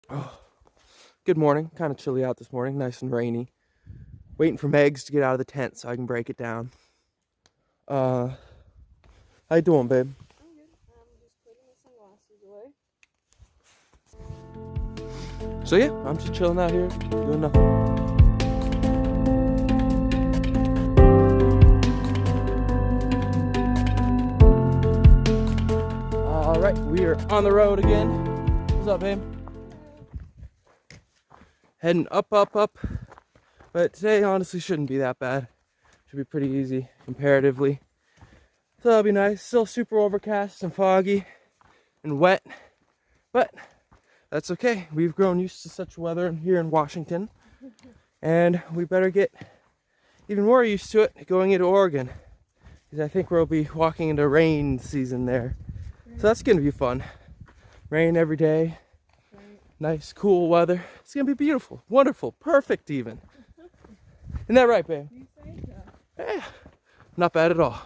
Oh, good morning. Kind of chilly out this morning, nice and rainy. Waiting for Megs to get out of the tent so I can break it down. How you doing, babe? I'm good. I'm just putting my sunglasses away. So yeah, I'm just chilling out here, doing nothing. All right, we are on the road again. What's up, babe? Heading up. But today honestly shouldn't be that bad. Should be pretty easy comparatively. So that'll be nice. Still super overcast and foggy and wet, but that's okay. We've grown used to such weather here in Washington, and we better get even more used to it going into Oregon, because I think we'll be walking into rain season there. So that's gonna be fun. Rain every day, nice cool weather. It's gonna be beautiful, wonderful, perfect even. Isn't that right, babe? You say so. Yeah, not bad at all.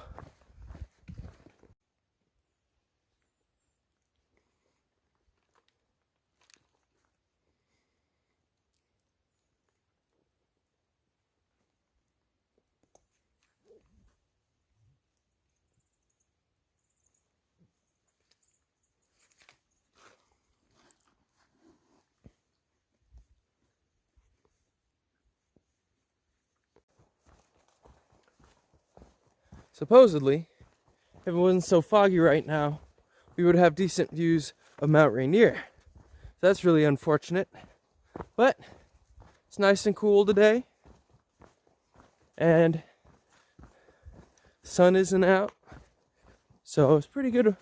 Supposedly, if it wasn't so foggy right now, we would have decent views of Mount Rainier. So that's really unfortunate. But it's nice and cool today. And the sun isn't out. So it's pretty good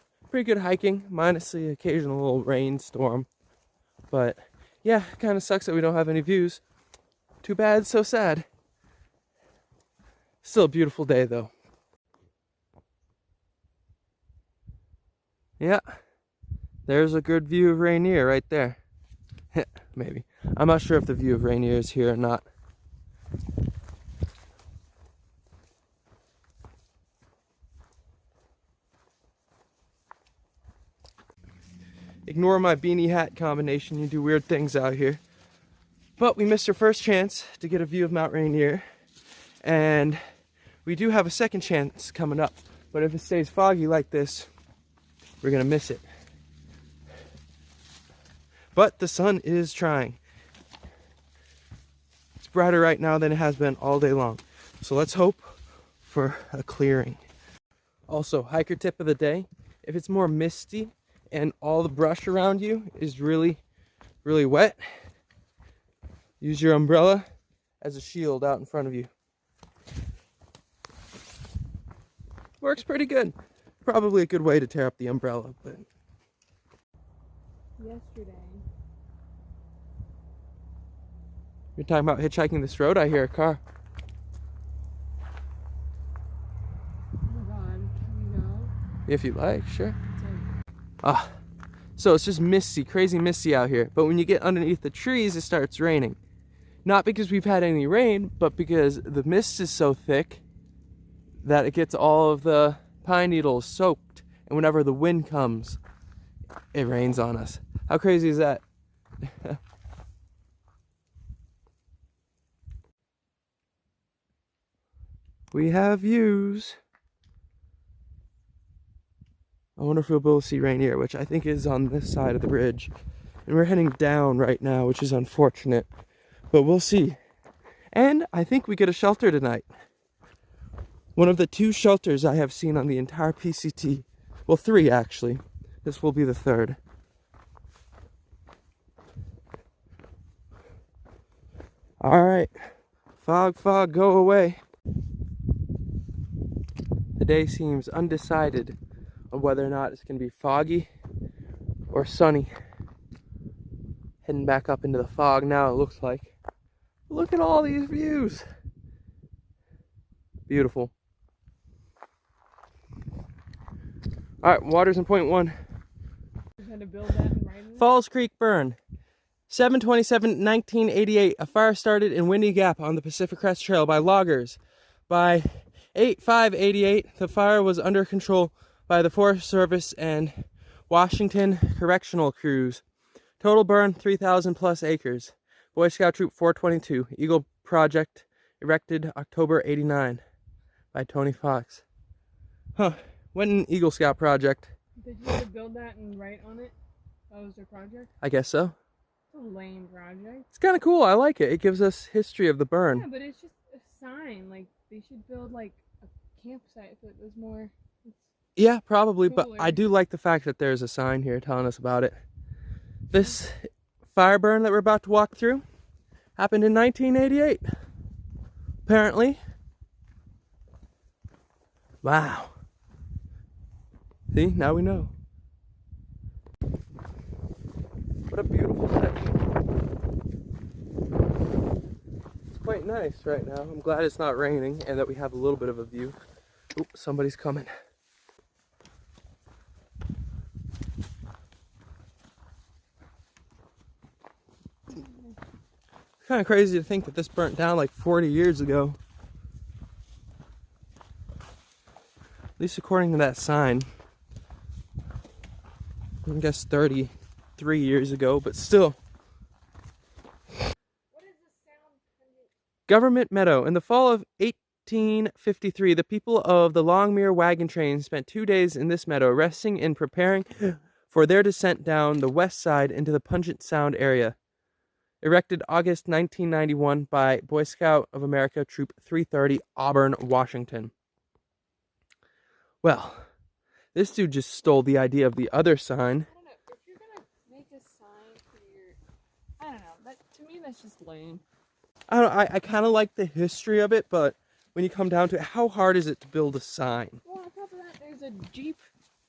hiking, minus the occasional little rainstorm. But yeah, it kind of sucks that we don't have any views. Too bad, so sad. Still a beautiful day though. Yeah, there's a good view of Rainier right there. Maybe. I'm not sure if the view of Rainier is here or not. Ignore my beanie hat combination. You do weird things out here. But we missed our first chance to get a view of Mount Rainier. And we do have a second chance coming up. But if it stays foggy like this, we're gonna miss it. But the sun is trying. It's brighter right now than it has been all day long. So let's hope for a clearing. Also, hiker tip of the day, if it's more misty and all the brush around you is really wet, use your umbrella as a shield out in front of you. Works pretty good. Probably a good way to tear up the umbrella, but Yesterday. you're talking about hitchhiking this road, I hear a car. Oh my god, can we go? If you like, sure. So it's just misty, crazy misty out here. But when you get underneath the trees, it starts raining. Not because we've had any rain, but because the mist is so thick that it gets all of the pine needles soaked. And whenever the wind comes, it rains on us. How crazy is that? We have views. I wonder if we'll be able to see Rainier, which I think is on this side of the ridge. And we're heading down right now, which is unfortunate. But we'll see. And I think we get a shelter tonight. One of the 2 shelters I have seen on the entire PCT. Well, 3 actually. This will be the 3rd. Alright. Fog, go away. The day seems undecided on whether or not it's going to be foggy or sunny. Heading back up into the fog now, it looks like. Look at all these views. Beautiful. Alright, water's in point 1. You're gonna build that in writing? Falls Creek burn. 7/27/1988. A fire started in Windy Gap on the Pacific Crest Trail by loggers. By 8/5/88, the fire was under control by the Forest Service and Washington Correctional crews. Total burn 3,000 plus acres. Boy Scout Troop 422. Eagle Project erected October 89 by Tony Fox. Huh. Went an Eagle Scout project. Did you have to build that and write on it? That was your project? I guess so. It's a lame project. It's kind of cool. I like it. It gives us history of the burn. Yeah, but it's just a sign. Like, they should build, like, a campsite that was more... Yeah, probably, but cooler. I do like the fact that there's a sign here telling us about it. This fire burn that we're about to walk through happened in 1988. Apparently. Wow. See, now we know. What a beautiful section. It's quite nice right now. I'm glad it's not raining and that we have a little bit of a view. Oop, somebody's coming. It's kind of crazy to think that this burnt down like 40 years ago. At least according to that sign. I guess 33 years ago, but still. What is this sound? Government Meadow. In the fall of 1853, the people of the Longmere wagon train spent 2 days in this meadow, resting and preparing for their descent down the west side into the Pungent Sound area. Erected August 1991 by Boy Scout of America Troop 330, Auburn, Washington. Well, this dude just stole the idea of the other sign. I don't know. If you're gonna make a sign for your... I don't know. That, to me, that's just lame. I don't know, I kind of like the history of it, but when you come down to it, how hard is it to build a sign? Well, on top of that, there's a Jeep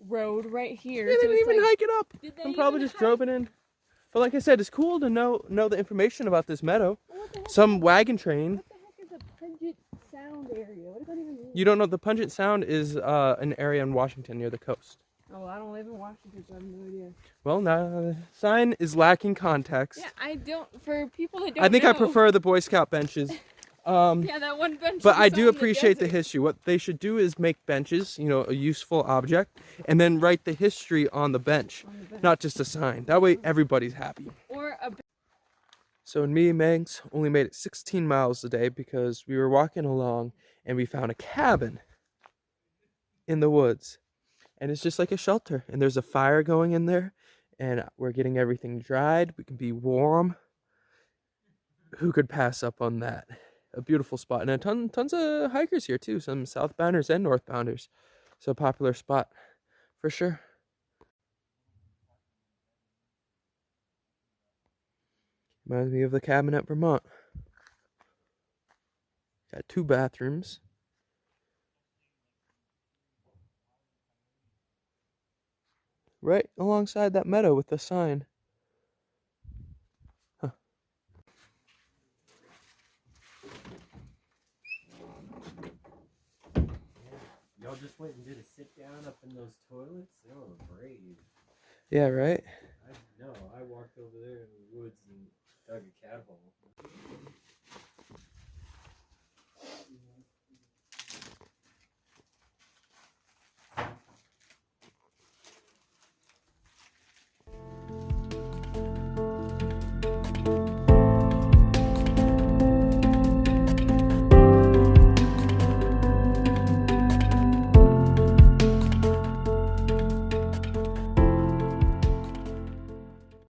road right here. They so didn't it's even like, hike it up. did they And probably even just drove it in. But like I said, it's cool to know the information about this meadow. Well, what the heck Some wagon train. What the heck is a pungent sound area? What does that even mean? You don't know the Pungent Sound is an area in Washington near the coast. Oh, well, I don't live in Washington, so I have no idea. Well, now the sign is lacking context. Yeah, I don't. For people that don't I think know, I prefer the Boy Scout benches. Yeah, that one bench. But we I saw do in the appreciate the desert. history. What they should do is make benches, you know, a useful object, and then write the history on the bench, On the bench. not just a sign. That way everybody's happy. Or a. So me and Megs only made it 16 miles today because we were walking along and we found a cabin in the woods. And it's just like a shelter. And there's a fire going in there. And we're getting everything dried. We can be warm. Who could pass up on that? A beautiful spot. And tons of hikers here too. Some southbounders and northbounders. So a popular spot for sure. Reminds me of the cabin at Vermont. Got 2 bathrooms. Right alongside that meadow with the sign. Huh. Y'all just went and did a sit down up in those toilets? They were brave. Yeah, right? I walked over there in the woods and dug a cat hole.